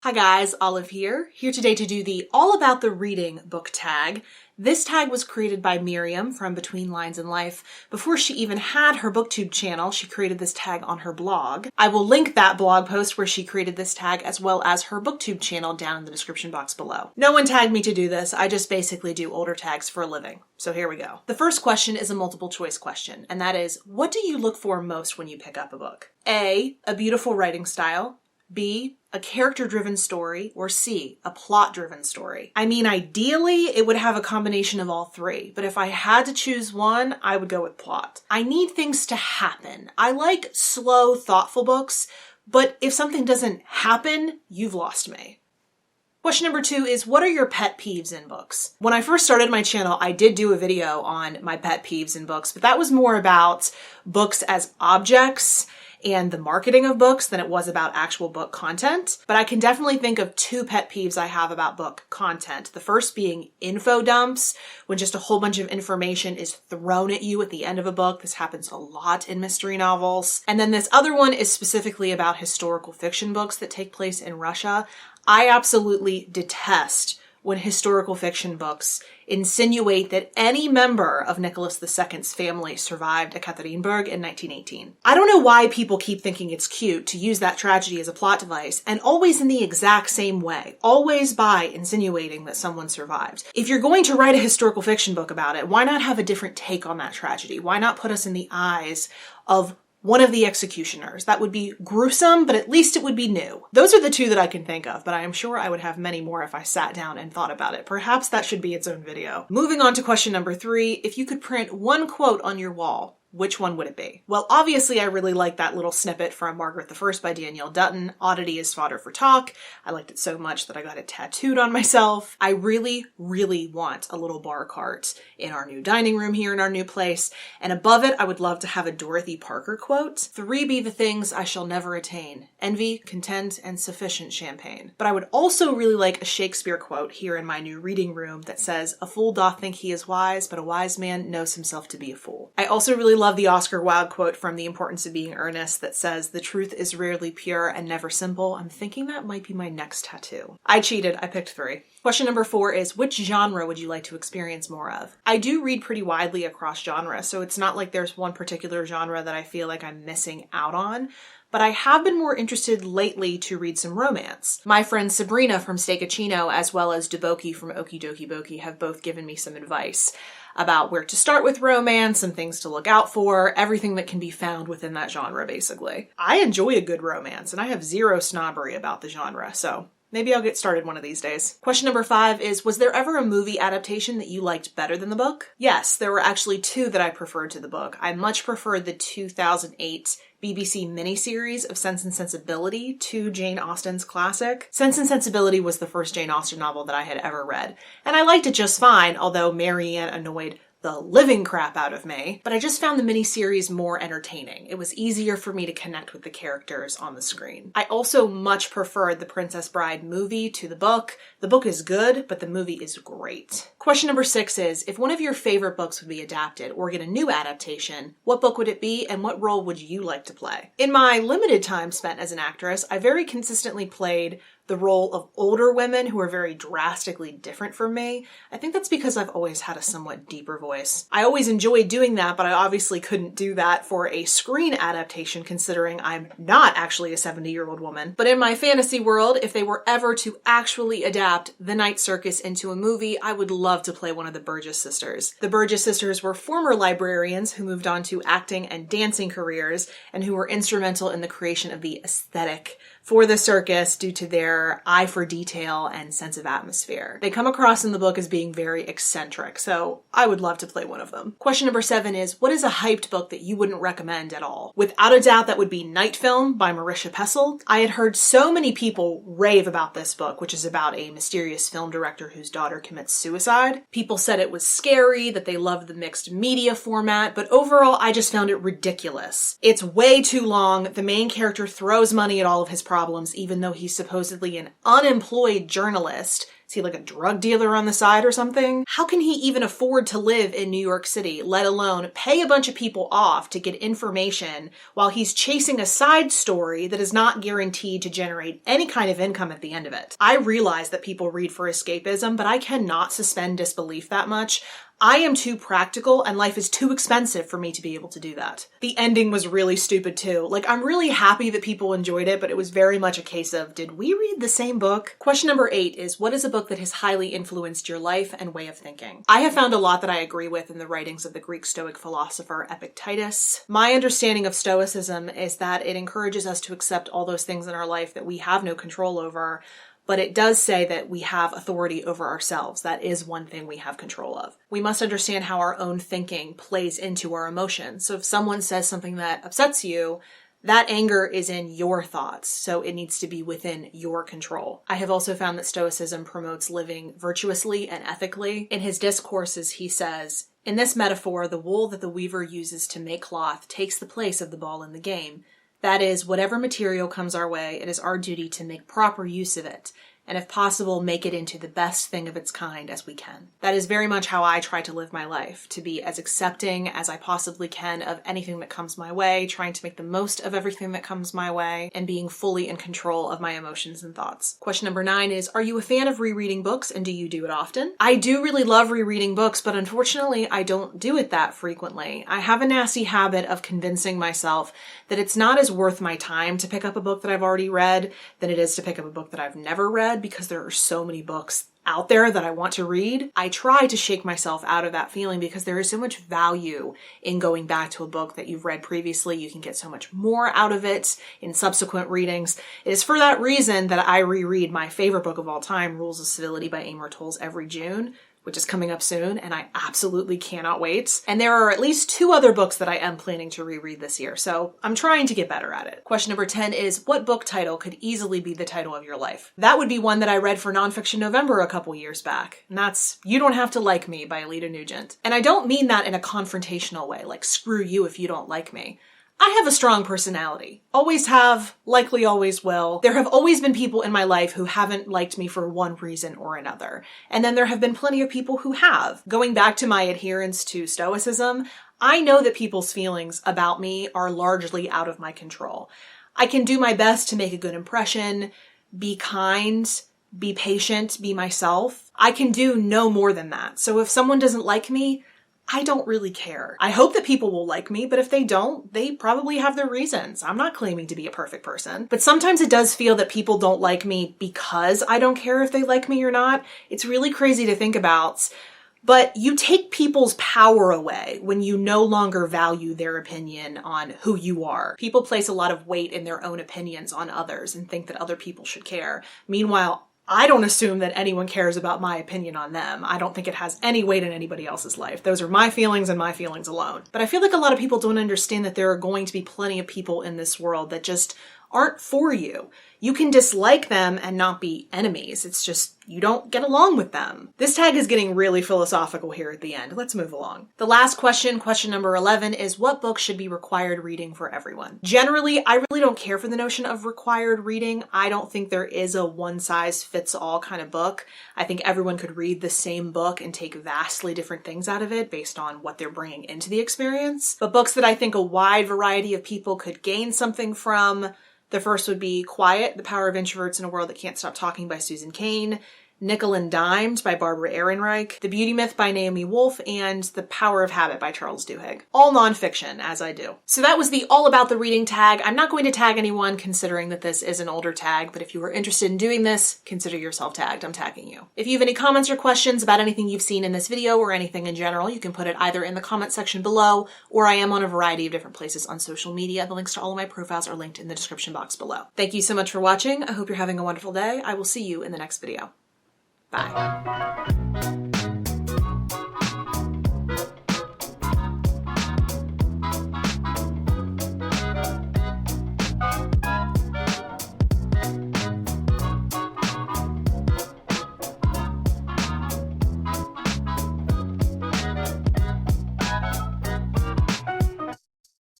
Hi guys, Olive here today to do the All About the Reading book tag. This tag was created by Miriam from Between Lines in Life. Before she even had her booktube channel, she created this tag on her blog. I will link that blog post where she created this tag as well as her booktube channel down in the description box below. No one tagged me to do this, I just basically do older tags for a living. So here we go. The first question is a multiple choice question, and that is, what do you look for most when you pick up a book? A beautiful writing style. B, a character-driven story, or C, a plot-driven story. I mean, ideally, it would have a combination of all three, but if I had to choose one, I would go with plot. I need things to happen. I like slow, thoughtful books, but if something doesn't happen, you've lost me. Question number 2 is, what are your pet peeves in books? When I first started my channel, I did do a video on my pet peeves in books, but that was more about books as objects and the marketing of books than it was about actual book content. But I can definitely think of 2 pet peeves I have about book content. The first being info dumps, when just a whole bunch of information is thrown at you at the end of a book. This happens a lot in mystery novels. And then this other one is specifically about historical fiction books that take place in Russia. I absolutely detest when historical fiction books insinuate that any member of Nicholas II's family survived Ekaterinburg in 1918. I don't know why people keep thinking it's cute to use that tragedy as a plot device, and always in the exact same way, always by insinuating that someone survived. If you're going to write a historical fiction book about it, why not have a different take on that tragedy? Why not put us in the eyes of one of the executioners? That would be gruesome, but at least it would be new. Those are the 2 that I can think of, but I am sure I would have many more if I sat down and thought about it. Perhaps that should be its own video. Moving on to question number 3, if you could print one quote on your wall, which one would it be? Well, obviously I really like that little snippet from Margaret I by Danielle Dutton, "Oddity is fodder for talk." I liked it so much that I got it tattooed on myself. I really, really want a little bar cart in our new dining room here in our new place, and above it I would love to have a Dorothy Parker quote. 3 be the things I shall never attain: envy, content, and sufficient champagne. But I would also really like a Shakespeare quote here in my new reading room that says, "A fool doth think he is wise, but a wise man knows himself to be a fool." I also really love the Oscar Wilde quote from The Importance of Being Earnest that says, "The truth is rarely pure and never simple." I'm thinking that might be my next tattoo. I cheated, I picked 3. Question number 4 is, which genre would you like to experience more of? I do read pretty widely across genres, so it's not like there's one particular genre that I feel like I'm missing out on. But I have been more interested lately to read some romance. My friend Sabrina from Steakachino, as well as Deboki from Okie Dokie Boki, have both given me some advice about where to start with romance, some things to look out for, everything that can be found within that genre, basically. I enjoy a good romance, and I have zero snobbery about the genre, so maybe I'll get started one of these days. Question number 5 is, was there ever a movie adaptation that you liked better than the book? Yes, there were actually 2 that I preferred to the book. I much preferred the 2008 BBC miniseries of Sense and Sensibility to Jane Austen's classic. Sense and Sensibility was the first Jane Austen novel that I had ever read, and I liked it just fine, although Marianne annoyed the living crap out of me, but I just found the miniseries more entertaining. It was easier for me to connect with the characters on the screen. I also much preferred the Princess Bride movie to the book. The book is good, but the movie is great. Question number 6 is, if one of your favorite books would be adapted or get a new adaptation, what book would it be and what role would you like to play? In my limited time spent as an actress, I very consistently played the role of older women who are very drastically different from me. I think that's because I've always had a somewhat deeper voice. I always enjoyed doing that, but I obviously couldn't do that for a screen adaptation considering I'm not actually a 70-year-old woman. But in my fantasy world, if they were ever to actually adapt The Night Circus into a movie, I would love to play one of the Burgess sisters. The Burgess sisters were former librarians who moved on to acting and dancing careers and who were instrumental in the creation of the aesthetic for the circus due to their eye for detail and sense of atmosphere. They come across in the book as being very eccentric, so I would love to play one of them. Question number 7 is, what is a hyped book that you wouldn't recommend at all? Without a doubt, that would be Night Film by Marisha Pessl. I had heard so many people rave about this book, which is about a mysterious film director whose daughter commits suicide. People said it was scary, that they loved the mixed media format, but overall I just found it ridiculous. It's way too long. The main character throws money at all of his problems, even though he's supposedly an unemployed journalist Is he like a drug dealer on the side or something? How can he even afford to live in New York City, let alone pay a bunch of people off to get information while he's chasing a side story that is not guaranteed to generate any kind of income at the end of it? I realize that people read for escapism, but I cannot suspend disbelief that much. I am too practical and life is too expensive for me to be able to do that. The ending was really stupid too. Like, I'm really happy that people enjoyed it, but it was very much a case of, did we read the same book? Question number 8 is, what is a book that has highly influenced your life and way of thinking? I have found a lot that I agree with in the writings of the Greek Stoic philosopher Epictetus. My understanding of Stoicism is that it encourages us to accept all those things in our life that we have no control over, but it does say that we have authority over ourselves. That is one thing we have control of. We must understand how our own thinking plays into our emotions. So if someone says something that upsets you, that anger is in your thoughts, so it needs to be within your control. I have also found that Stoicism promotes living virtuously and ethically. In his discourses, he says, "In this metaphor, the wool that the weaver uses to make cloth takes the place of the ball in the game. That is, whatever material comes our way, it is our duty to make proper use of it, and if possible, make it into the best thing of its kind as we can." That is very much how I try to live my life, to be as accepting as I possibly can of anything that comes my way, trying to make the most of everything that comes my way, and being fully in control of my emotions and thoughts. Question number 9 is, are you a fan of rereading books, and do you do it often? I do really love rereading books, but unfortunately, I don't do it that frequently. I have a nasty habit of convincing myself that it's not as worth my time to pick up a book that I've already read than it is to pick up a book that I've never read, because there are so many books out there that I want to read. I try to shake myself out of that feeling because there is so much value in going back to a book that you've read previously. You can get so much more out of it in subsequent readings. It is for that reason that I reread my favorite book of all time, Rules of Civility by Amor Towles, every June, which is coming up soon, and I absolutely cannot wait. And there are at least 2 other books that I am planning to reread this year, so I'm trying to get better at it. Question number 10 is, what book title could easily be the title of your life? That would be one that I read for Nonfiction November a couple years back, and that's You Don't Have to Like Me by Alita Nugent. And I don't mean that in a confrontational way, like screw you if you don't like me. I have a strong personality. Always have, likely always will. There have always been people in my life who haven't liked me for one reason or another. And then there have been plenty of people who have. Going back to my adherence to Stoicism, I know that people's feelings about me are largely out of my control. I can do my best to make a good impression, be kind, be patient, be myself. I can do no more than that. So if someone doesn't like me, I don't really care. I hope that people will like me, but if they don't, they probably have their reasons. I'm not claiming to be a perfect person. But sometimes it does feel that people don't like me because I don't care if they like me or not. It's really crazy to think about. But you take people's power away when you no longer value their opinion on who you are. People place a lot of weight in their own opinions on others and think that other people should care. Meanwhile, I don't assume that anyone cares about my opinion on them. I don't think it has any weight in anybody else's life. Those are my feelings and my feelings alone. But I feel like a lot of people don't understand that there are going to be plenty of people in this world that just aren't for you. You can dislike them and not be enemies. It's just you don't get along with them. This tag is getting really philosophical here at the end. Let's move along. The last question, question number 11, is what book should be required reading for everyone? Generally, I really don't care for the notion of required reading. I don't think there is a one-size-fits-all kind of book. I think everyone could read the same book and take vastly different things out of it based on what they're bringing into the experience. But books that I think a wide variety of people could gain something from, the first would be Quiet, The Power of Introverts in a World That Can't Stop Talking by Susan Cain, Nickel and Dimed by Barbara Ehrenreich, The Beauty Myth by Naomi Wolf, and The Power of Habit by Charles Duhigg. All nonfiction, as I do. So that was the All About the Reading tag. I'm not going to tag anyone considering that this is an older tag, but if you are interested in doing this, consider yourself tagged. I'm tagging you. If you have any comments or questions about anything you've seen in this video or anything in general, you can put it either in the comment section below, or I am on a variety of different places on social media. The links to all of my profiles are linked in the description box below. Thank you so much for watching. I hope you're having a wonderful day. I will see you in the next video. Bye.